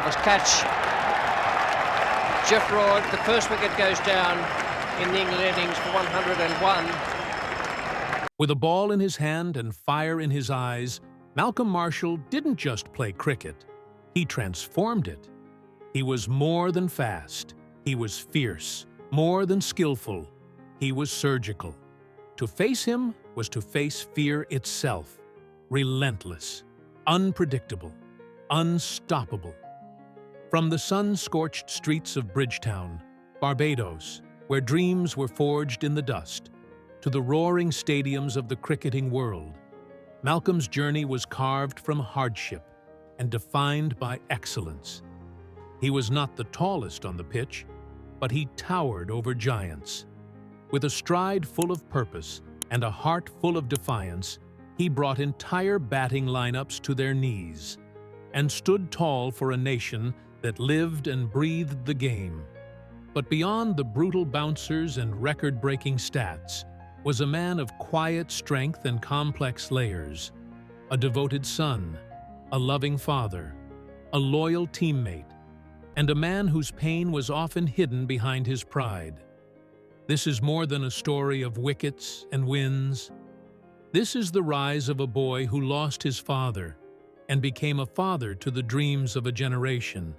marvellous catch. Jeff Roard, the first wicket goes down in the England innings for 101. With a ball in his hand and fire in his eyes, Malcolm Marshall didn't just play cricket. He transformed it. He was more than fast. He was fierce. More than skillful. He was surgical. To face him was to face fear itself. Relentless. Unpredictable. Unstoppable. From the sun-scorched streets of Bridgetown, Barbados, where dreams were forged in the dust, to the roaring stadiums of the cricketing world, Malcolm's journey was carved from hardship and defined by excellence. He was not the tallest on the pitch, but he towered over giants. With a stride full of purpose and a heart full of defiance, he brought entire batting lineups to their knees and stood tall for a nation that lived and breathed the game. But beyond the brutal bouncers and record-breaking stats was a man of quiet strength and complex layers, a devoted son, a loving father, a loyal teammate, and a man whose pain was often hidden behind his pride. This is more than a story of wickets and wins. This is the rise of a boy who lost his father and became a father to the dreams of a generation.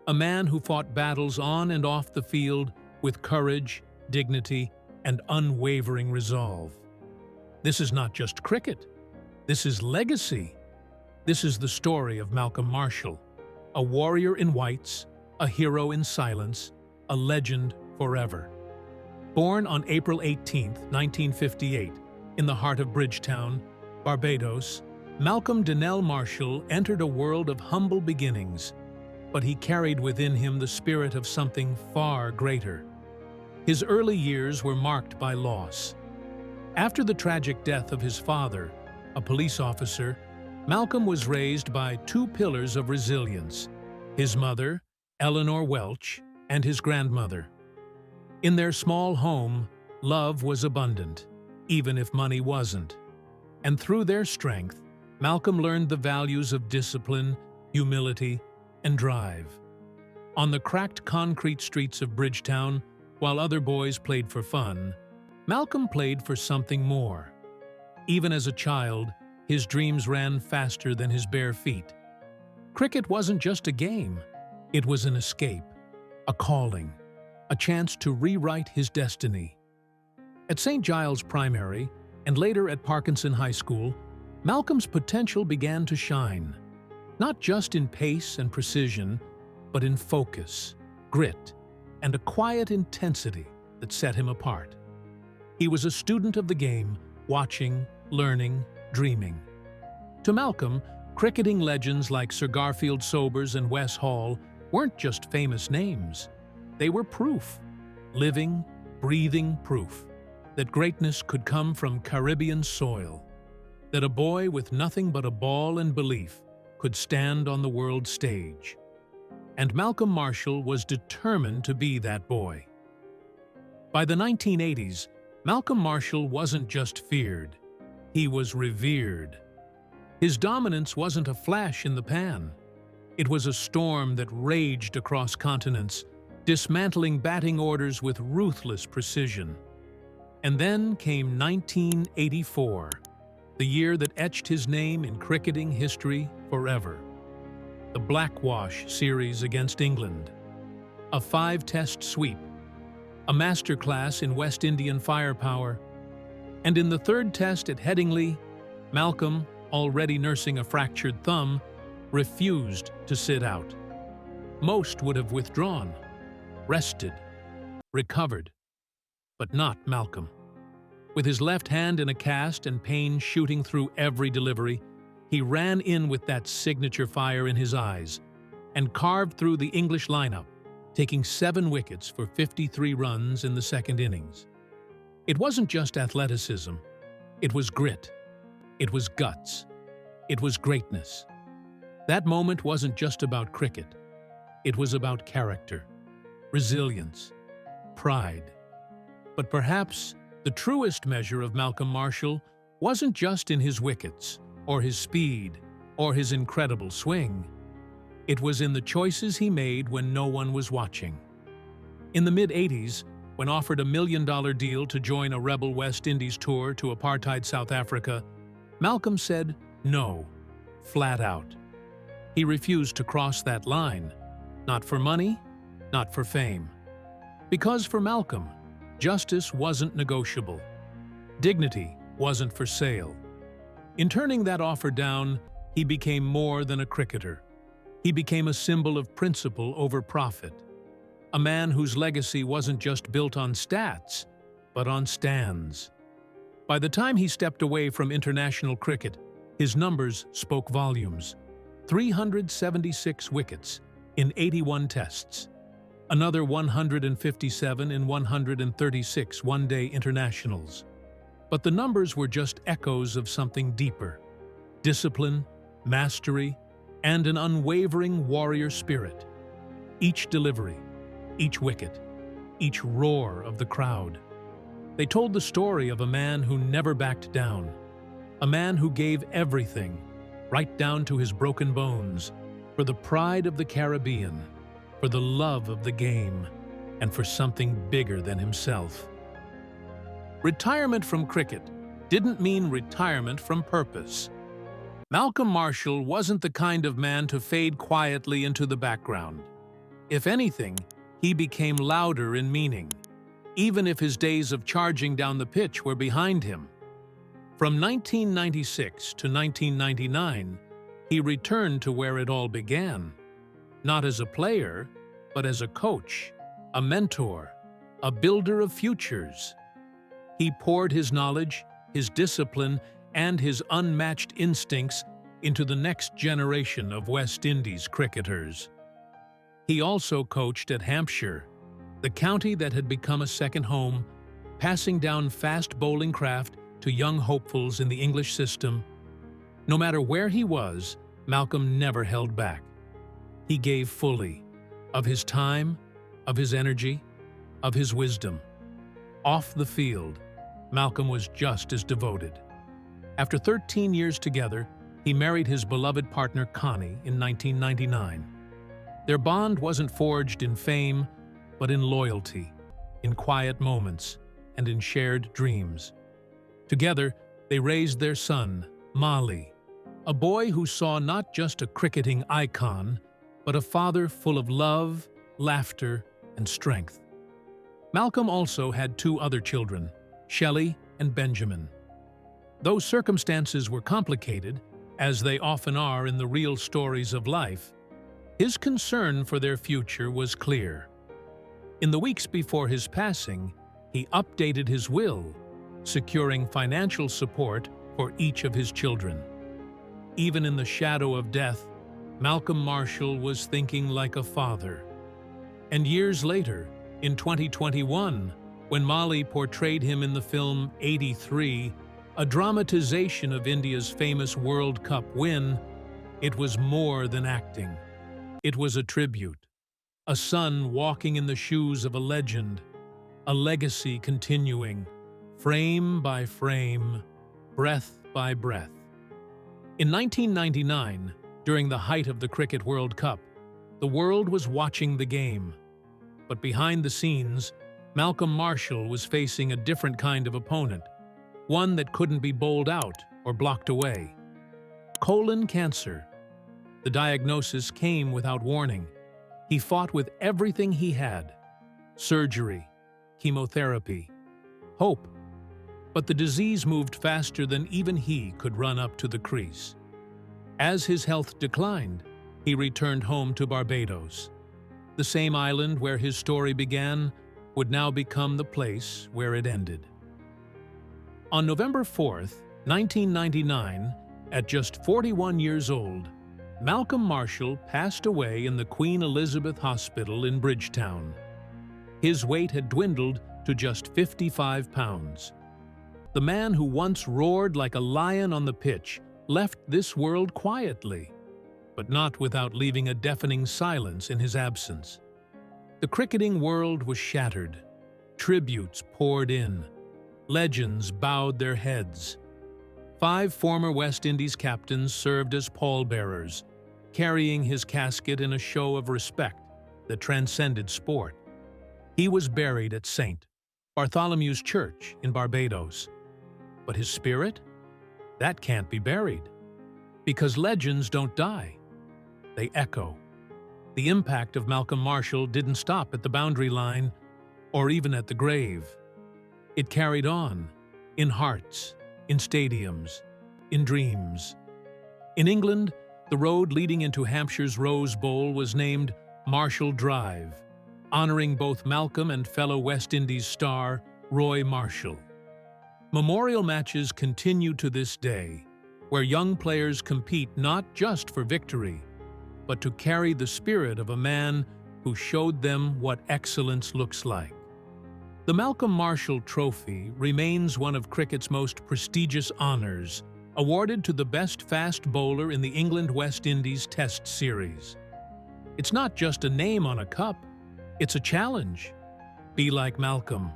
A man who fought battles on and off the field with courage, dignity, and unwavering resolve. This is not just cricket. This is legacy. This is the story of Malcolm Marshall, a warrior in whites, a hero in silence, a legend forever. Born on April 18, 1958, in the heart of Bridgetown, Barbados, Malcolm Donnell Marshall entered a world of humble beginnings, but he carried within him the spirit of something far greater. His early years were marked by loss. After the tragic death of his father, a police officer, Malcolm was raised by two pillars of resilience: his mother, Eleanor Welch, and his grandmother. In their small home, love was abundant, even if money wasn't. And through their strength, Malcolm learned the values of discipline, humility, and drive. On the cracked concrete streets of Bridgetown, while other boys played for fun, Malcolm played for something more. Even as a child, his dreams ran faster than his bare feet. Cricket wasn't just a game. It was an escape, a calling, a chance to rewrite his destiny. At St. Giles Primary, and later at Parkinson High School, Malcolm's potential began to shine, not just in pace and precision, but in focus, grit, and a quiet intensity that set him apart. He was a student of the game, watching, learning, dreaming. To Malcolm, cricketing legends like Sir Garfield Sobers and Wes Hall weren't just famous names. They were proof, living, breathing proof, that greatness could come from Caribbean soil, that a boy with nothing but a ball and belief could stand on the world stage. And Malcolm Marshall was determined to be that boy. By the 1980s, Malcolm Marshall wasn't just feared, he was revered. His dominance wasn't a flash in the pan. It was a storm that raged across continents, dismantling batting orders with ruthless precision. And then came 1984, the year that etched his name in cricketing history forever. The Blackwash series against England, a 5-test sweep, a masterclass in West Indian firepower, and in the 3rd test at Headingley, Malcolm, already nursing a fractured thumb, refused to sit out. Most would have withdrawn, rested, recovered, but not Malcolm. With his left hand in a cast and pain shooting through every delivery, he ran in with that signature fire in his eyes and carved through the English lineup, taking 7 wickets for 53 runs in the 2nd innings. It wasn't just athleticism. It was grit. It was guts. It was greatness. That moment wasn't just about cricket. It was about character, resilience, pride. But perhaps the truest measure of Malcolm Marshall wasn't just in his wickets, or his speed, or his incredible swing. It was in the choices he made when no one was watching. In the mid-'80s, when offered a $1 million deal to join a rebel West Indies tour to apartheid South Africa, Malcolm said no, flat out. He refused to cross that line, not for money, not for fame. Because for Malcolm, justice wasn't negotiable. Dignity wasn't for sale. In turning that offer down, he became more than a cricketer. He became a symbol of principle over profit. A man whose legacy wasn't just built on stats, but on stands. By the time he stepped away from international cricket, his numbers spoke volumes. 376 wickets in 81 tests. Another 157 in 136 one-day internationals. But the numbers were just echoes of something deeper. Discipline, mastery, and an unwavering warrior spirit. Each delivery, each wicket, each roar of the crowd. They told the story of a man who never backed down, a man who gave everything, right down to his broken bones, for the pride of the Caribbean, for the love of the game, and for something bigger than himself. Retirement from cricket didn't mean retirement from purpose. Malcolm Marshall wasn't the kind of man to fade quietly into the background. If anything, he became louder in meaning, even if his days of charging down the pitch were behind him. From 1996 to 1999, he returned to where it all began. Not as a player, but as a coach, a mentor, a builder of futures. He poured his knowledge, his discipline, and his unmatched instincts into the next generation of West Indies cricketers. He also coached at Hampshire, the county that had become a second home, passing down fast bowling craft to young hopefuls in the English system. No matter where he was, Malcolm never held back. He gave fully, of his time, of his energy, of his wisdom. Off the field, Malcolm was just as devoted. After 13 years together, he married his beloved partner Connie in 1999. Their bond wasn't forged in fame, but in loyalty, in quiet moments, and in shared dreams. Together, they raised their son, Mali, a boy who saw not just a cricketing icon, but a father full of love, laughter, and strength. Malcolm also had two other children, Shelley and Benjamin. Though circumstances were complicated, as they often are in the real stories of life, his concern for their future was clear. In the weeks before his passing, he updated his will, securing financial support for each of his children. Even in the shadow of death, Malcolm Marshall was thinking like a father. And years later, in 2021, when Mali portrayed him in the film 83, a dramatization of India's famous World Cup win, it was more than acting. It was a tribute. A son walking in the shoes of a legend, a legacy continuing, frame by frame, breath by breath. In 1999, during the height of the Cricket World Cup, the world was watching the game. But behind the scenes, Malcolm Marshall was facing a different kind of opponent, one that couldn't be bowled out or blocked away. Colon cancer. The diagnosis came without warning. He fought with everything he had: surgery, chemotherapy, hope. But the disease moved faster than even he could run up to the crease. As his health declined, he returned home to Barbados. The same island where his story began would now become the place where it ended. On November 4th, 1999, at just 41 years old, Malcolm Marshall passed away in the Queen Elizabeth Hospital in Bridgetown. His weight had dwindled to just 55 pounds. The man who once roared like a lion on the pitch left this world quietly, but not without leaving a deafening silence in his absence. The cricketing world was shattered. Tributes poured in. Legends bowed their heads. 5 former West Indies captains served as pallbearers. carrying his casket in a show of respect that transcended sport. He was buried at St. Bartholomew's Church in Barbados. But his spirit? That can't be buried. Because legends don't die. They echo. The impact of Malcolm Marshall didn't stop at the boundary line or even at the grave. It carried on, in hearts, in stadiums, in dreams. In England, the road leading into Hampshire's Rose Bowl was named Marshall Drive, honoring both Malcolm and fellow West Indies star Roy Marshall. Memorial matches continue to this day, where young players compete not just for victory, but to carry the spirit of a man who showed them what excellence looks like. The Malcolm Marshall Trophy remains one of cricket's most prestigious honors, awarded to the best fast bowler in the England-West Indies Test Series. It's not just a name on a cup, it's a challenge. Be like Malcolm.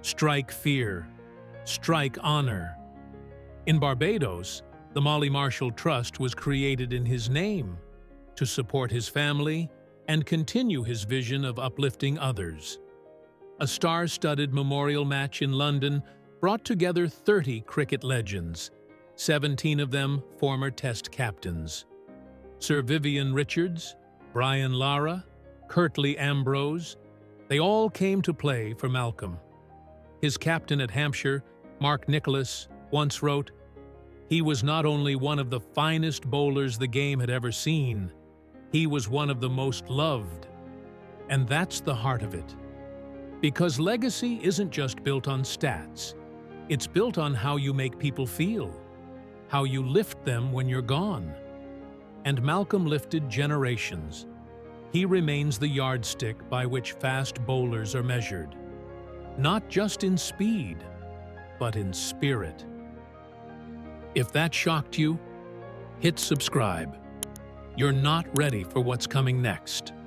Strike fear. Strike honor. In Barbados, the Molly Marshall Trust was created in his name to support his family and continue his vision of uplifting others. A star-studded memorial match in London brought together 30 cricket legends, 17 of them former Test captains. Sir Vivian Richards, Brian Lara, Curtly Ambrose, they all came to play for Malcolm. His captain at Hampshire, Mark Nicholas, once wrote, "He was not only one of the finest bowlers the game had ever seen, he was one of the most loved." And that's the heart of it. Because legacy isn't just built on stats. It's built on how you make people feel, how you lift them when you're gone. And Malcolm lifted generations. He remains the yardstick by which fast bowlers are measured. Not just in speed, but in spirit. If that shocked you, hit subscribe. You're not ready for what's coming next.